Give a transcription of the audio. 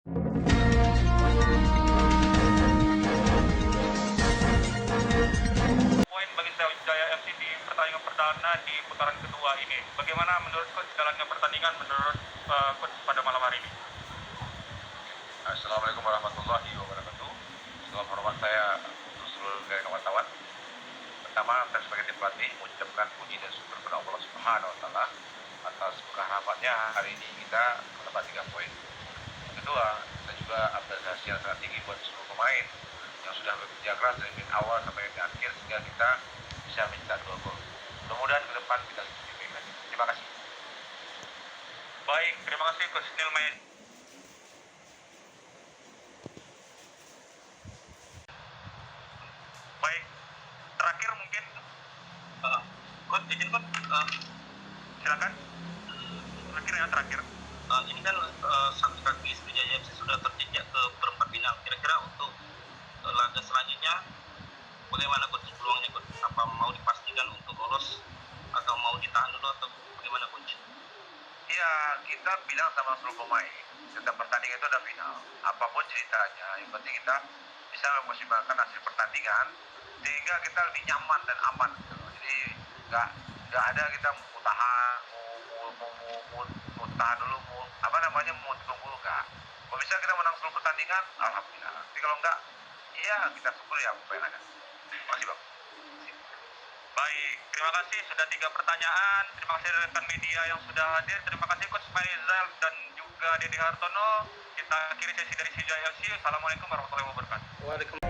Poin bagi Sriwijaya FC di pertandingan perdana di putaran kedua ini. Bagaimana menurut coach jalannya pertandingan menurut coach pada malam hari ini? Assalamualaikum warahmatullahi wabarakatuh. Salam hormat saya untuk seluruh kawan-kawan. Pertama, saya sebagai tim pelatih mengucapkan puji dan syukur kepada Allah Subhanahu wa taala atas berkah rahmatnya hari ini kita mendapat 3 poin. Kedua, saya juga apresiasi yang sangat tinggi buat seluruh pemain yang sudah bekerja keras dari menit awal sampai menit akhir sehingga kita bisa mencetak 2 gol. Mudah-mudahan ke depan kita lebih baik lagi. Terima kasih. Baik, terima kasih coach Nilmain. Baik, terakhir mungkin coach izin coach silakan. Terakhir. Ini kan satu kaki Sriwijaya FC sudah terjejak ke perempat final. Kira-kira untuk laga selanjutnya bagaimana coach peluangnya coach? Apa mau dipastikan untuk lolos atau mau ditahan dulu atau bagaimana coach? Ya, kita bilang sama seluruh pemain, setiap pertandingan itu ada final. Apapun ceritanya, yang penting kita bisa memaksimalkan hasil pertandingan sehingga kita lebih nyaman dan aman gitu loh. Jadi nggak ada kita mau tahan, mau tahan dulu, mau tunggu nggak. Kalau bisa kita menang seluruh pertandingan, alhamdulillah. Tapi kalau enggak, iya kita syukur ya apa yang ada. Makasih bang. Baik, terima kasih sudah 3 pertanyaan. Terima kasih rekan media yang sudah hadir. Terima kasih coach Faizal dan juga Dedi Hartono. Kita akhiri sesi dari Sriwijaya FC. Assalamualaikum warahmatullahi wabarakatuh. Waalaikumsalam.